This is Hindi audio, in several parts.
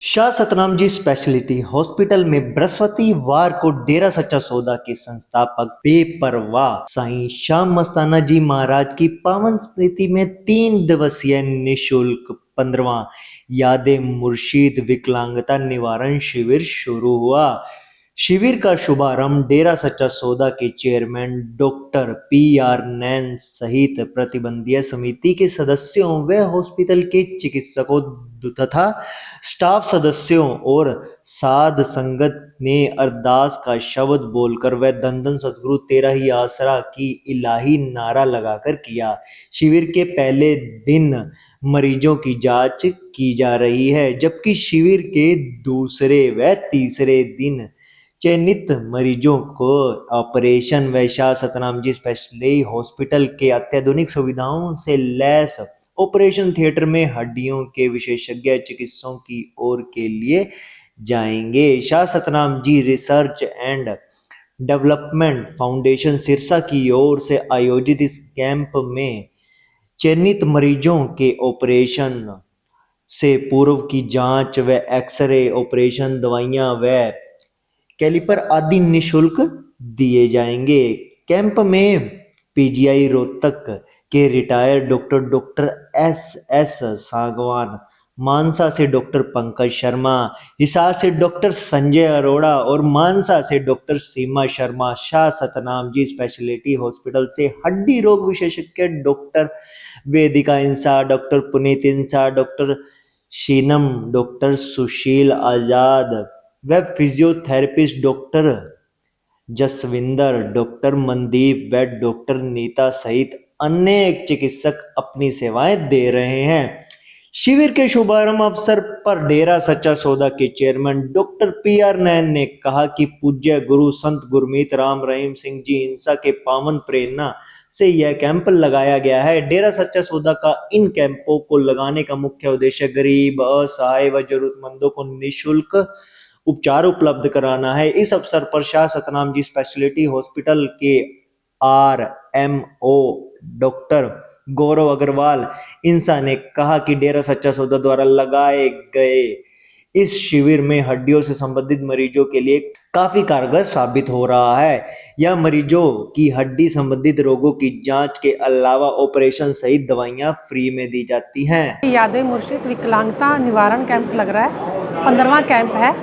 शाह सतनाम जी स्पेशलिटी हॉस्पिटल में बृहस्पतिवार को डेरा सच्चा सौदा के संस्थापक बेपरवाह साईं श्याम मस्ताना जी महाराज की पावन स्मृति में 3 दिवसीय निशुल्क 15वां यादें मुर्शीद विकलांगता निवारण शिविर शुरू हुआ। शिविर का शुभारंभ डेरा सच्चा सौदा के चेयरमैन डॉक्टर पी.आर. नैन सहित प्रबंधकीय समिति के सदस्यों व हॉस्पिटल के चिकित्सकों तथा स्टाफ सदस्यों और साध संगत ने अरदास का शब्द बोलकर व धन धन सतगुरु तेरा ही आसरा की इलाही नारा लगाकर किया। शिविर के पहले दिन मरीजों की जांच की जा रही है, जबकि शिविर के दूसरे व तीसरे दिन चयनित मरीजों को ऑपरेशन व शाह सतनाम जी स्पेशलिटी हॉस्पिटल के अत्याधुनिक सुविधाओं से लैस ऑपरेशन थिएटर में हड्डियों के विशेषज्ञ चिकित्सकों की ओर के लिए जाएंगे। Shah Satnam ji research and development foundation Sirsa की ओर से आयोजित इस कैंप में चयनित मरीजों के ऑपरेशन से पूर्व की जांच व एक्सरे, ऑपरेशन, दवाइयां व कैलिपर आदि निःशुल्क दिए जाएंगे। कैंप में पीजीआई रोहतक के रिटायर्ड डॉक्टर एस सागवान, मानसा से डॉक्टर पंकज शर्मा, हिसार से डॉक्टर संजय अरोड़ा और मानसा से डॉक्टर सीमा शर्मा, शाह सतनाम जी स्पेशलिटी हॉस्पिटल से हड्डी रोग विशेषज्ञ डॉक्टर वेदिका इंसा, डॉक्टर पुनीत इंसा, डॉक्टर शीनम, डॉक्टर सुशील आजाद व physiotherapist doctor Jaswinder, doctor Mandeep व डॉक्टर नीता सहित अनेक चिकित्सक अपनी सेवाएं दे रहे हैं। शिविर के शुभारंभ अवसर पर डेरा सच्चा सौदा के चेयरमैन डॉक्टर पी.आर. नैन ने कहा कि पूज्य गुरु संत गुरमीत राम रहीम सिंह जी इंसा के पावन प्रेरणा से यह कैंप लगाया गया है। डेरा सच्चा सौदा का इन कैंपों को लगाने का मुख्य उद्देश्य गरीब, असहाय व जरूरतमंदों को निःशुल्क उपचार उपलब्ध कराना है। इस अवसर पर शाह सतनाम जी स्पेशलिटी हॉस्पिटल के RMO डॉक्टर गौरव अग्रवाल इंसा ने कहा कि डेरा सच्चा सौदा द्वारा लगाए गए इस शिविर में हड्डियों से संबंधित मरीजों के लिए काफी कारगर साबित हो रहा है। यह मरीजों की हड्डी संबंधित रोगों की जांच के अलावा ऑपरेशन सहित दवाइयां फ्री में दी जाती हैं। यादें मुर्शीद विकलांगता निवारण कैंप लग रहा है, 15वां कैंप है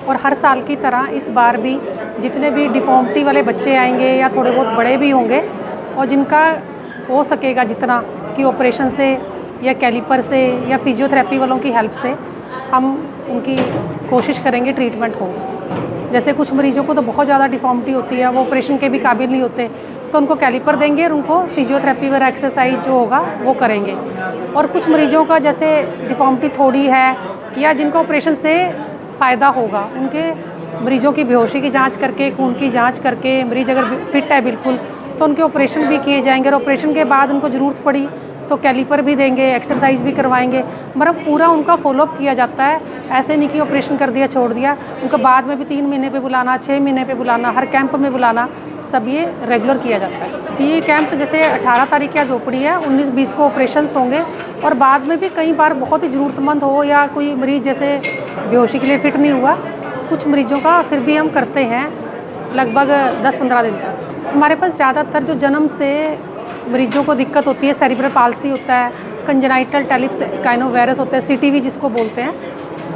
और हर साल की तरह इस बार भी जितने भी डिफॉर्मिटी वाले बच्चे आएंगे या थोड़े बहुत बड़े भी होंगे और जिनका हो सकेगा जितना कि ऑपरेशन से या कैलिपर से या फिजियोथेरेपी वालों की हेल्प से हम उनकी कोशिश करेंगे ट्रीटमेंट हो। जैसे कुछ मरीजों को तो बहुत ज़्यादा डिफॉर्मिटी होती है, वो ऑपरेशन के भी काबिल नहीं होते, तो उनको कैलिपर देंगे और उनको फिजियोथेरेपी वगैरह एक्सरसाइज जो होगा वो करेंगे। और कुछ मरीजों का जैसे डिफॉर्मिटी थोड़ी है या जिनको ऑपरेशन से फ़ायदा होगा, उनके मरीजों की बेहोशी की जांच करके, खून की जांच करके, मरीज अगर फिट है बिल्कुल तो उनके ऑपरेशन भी किए जाएंगे और ऑपरेशन के बाद उनको ज़रूरत पड़ी तो कैलिपर भी देंगे, एक्सरसाइज भी करवाएंगे। मतलब पूरा उनका फॉलोअप किया जाता है, ऐसे नहीं कि ऑपरेशन कर दिया छोड़ दिया। उनको बाद में भी 3 महीने पे बुलाना, 6 महीने पे बुलाना, हर कैंप में बुलाना, सब ये रेगुलर किया जाता है। ये कैंप जैसे 18 तारीख की आज ओपीडी है, 19-20 को ऑपरेशंस होंगे और बाद में भी कई बार बहुत ही ज़रूरतमंद हो या कोई मरीज़ जैसे बेहोशी के लिए फिट नहीं हुआ, कुछ मरीजों का फिर भी हम करते हैं लगभग 10-15 दिन तक। हमारे पास ज़्यादातर जो जन्म से मरीजों को दिक्कत होती है, सेरिब्रल पाल्सी होता है, कंजेनाइटल टेलिप्स काइनोवायरस होता है, CTV जिसको बोलते हैं,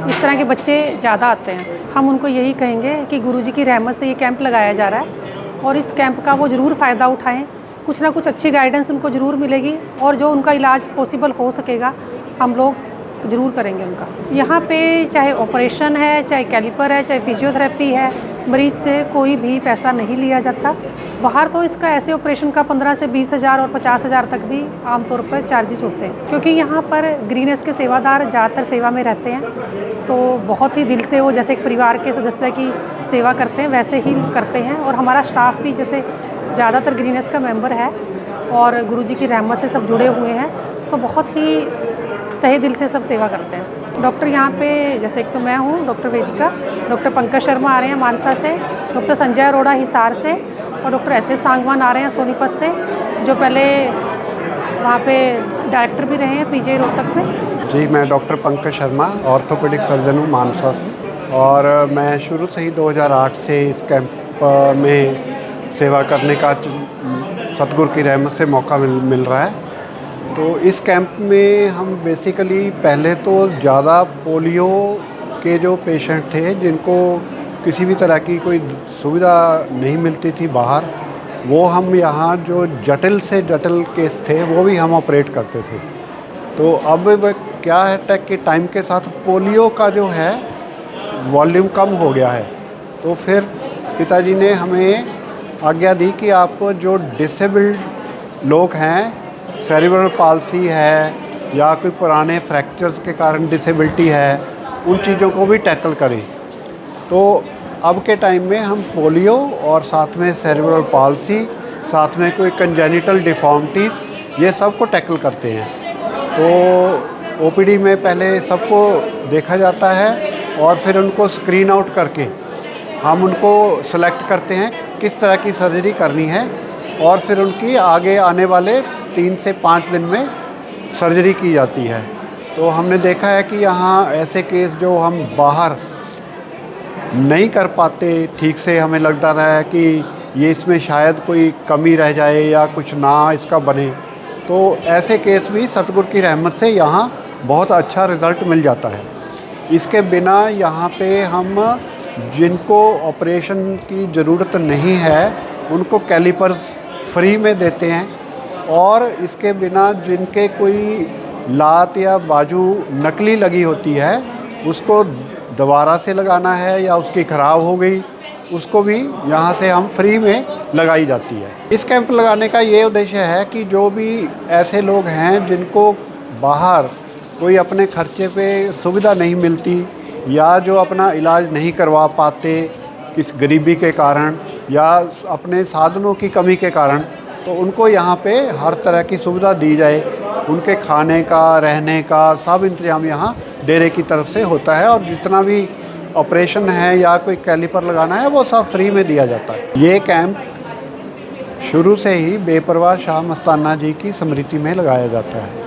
इस तरह के बच्चे ज़्यादा आते हैं। हम उनको यही कहेंगे कि गुरुजी की रहमत से ये कैंप लगाया जा रहा है और इस कैंप का वो ज़रूर फ़ायदा उठाएं। कुछ ना कुछ अच्छी गाइडेंस उनको ज़रूर मिलेगी और जो उनका इलाज पॉसिबल हो सकेगा हम लोग ज़रूर करेंगे उनका। यहाँ पे चाहे ऑपरेशन है, चाहे कैलिपर है, चाहे फिजियोथेरेपी है, मरीज से कोई भी पैसा नहीं लिया जाता। बाहर तो इसका ऐसे ऑपरेशन का 15 से 20 हज़ार और 50 हज़ार तक भी आमतौर पर चार्जेस होते हैं, क्योंकि यहाँ पर ग्रीनेस के सेवादार ज़्यादातर सेवा में रहते हैं, तो बहुत ही दिल से वो जैसे एक परिवार के सदस्य की सेवा करते हैं वैसे ही करते हैं। और हमारा स्टाफ भी जैसे ज़्यादातर ग्रीनेस का मेंबर है और गुरुजी की रहमत से सब जुड़े हुए हैं, तो बहुत ही तहे दिल से सब सेवा करते हैं। डॉक्टर यहाँ पे जैसे एक तो मैं हूँ डॉक्टर वेदिका, डॉक्टर पंकज शर्मा आ रहे हैं मानसा से, डॉक्टर संजय अरोड़ा हिसार से और डॉक्टर एस सागवान आ रहे हैं सोनीपत से, जो पहले वहाँ पे डायरेक्टर भी रहे हैं पीजीआई रोहतक में। जी, मैं doctor Pankaj Sharma orthopaedic surgeon हूँ मानसा से, और मैं शुरू से ही 2008 से इस कैंप में सेवा करने का सतगुरु की रहमत से मौका मिल रहा है। तो इस कैंप में हम बेसिकली पहले तो ज़्यादा पोलियो के जो पेशेंट थे जिनको किसी भी तरह की कोई सुविधा नहीं मिलती थी बाहर, वो हम यहाँ जो जटिल से जटिल केस थे वो भी हम ऑपरेट करते थे। तो अब क्या है टेक के टाइम के साथ पोलियो का जो है वॉल्यूम कम हो गया है, तो फिर पिताजी ने हमें आज्ञा दी कि आप जो डिसेबल्ड लोग हैं, सेरिब्रल पाल्सी है या कोई पुराने फ्रैक्चर्स के कारण डिसेबिलिटी है, उन चीज़ों को भी टैकल करें। तो अब के टाइम में हम पोलियो और साथ में सेरिब्रल पाल्सी, साथ में कोई कंजेनिटल डिफॉर्मिटीज़, ये सब को टैकल करते हैं। तो ओपीडी में पहले सबको देखा जाता है और फिर उनको स्क्रीन आउट करके हम उनको सेलेक्ट करते हैं किस तरह की सर्जरी करनी है, और फिर उनकी आगे आने वाले 3 से 5 दिन में सर्जरी की जाती है। तो हमने देखा है कि यहाँ ऐसे केस जो हम बाहर नहीं कर पाते ठीक से, हमें लगता रहा है कि ये इसमें शायद कोई कमी रह जाए या कुछ ना इसका बने, तो ऐसे केस भी सतगुरु की रहमत से यहाँ बहुत अच्छा रिज़ल्ट मिल जाता है। इसके बिना यहाँ पे हम जिनको ऑपरेशन की ज़रूरत नहीं है उनको कैलिपर्स फ्री में देते हैं, और इसके बिना जिनके कोई लात या बाजू नकली लगी होती है उसको दोबारा से लगाना है या उसकी ख़राब हो गई, उसको भी यहाँ से हम फ्री में लगाई जाती है। इस कैंप लगाने का ये उद्देश्य है कि जो भी ऐसे लोग हैं जिनको बाहर कोई अपने खर्चे पे सुविधा नहीं मिलती या जो अपना इलाज नहीं करवा पाते किस गरीबी के कारण या अपने साधनों की कमी के कारण, तो उनको यहाँ पे हर तरह की सुविधा दी जाए। उनके खाने का, रहने का सब इंतज़ाम यहाँ डेरे की तरफ से होता है, और जितना भी ऑपरेशन है या कोई कैलिपर लगाना है वो सब फ्री में दिया जाता है। ये कैंप शुरू से ही बेपरवाह शाह मस्ताना जी की स्मृति में लगाया जाता है।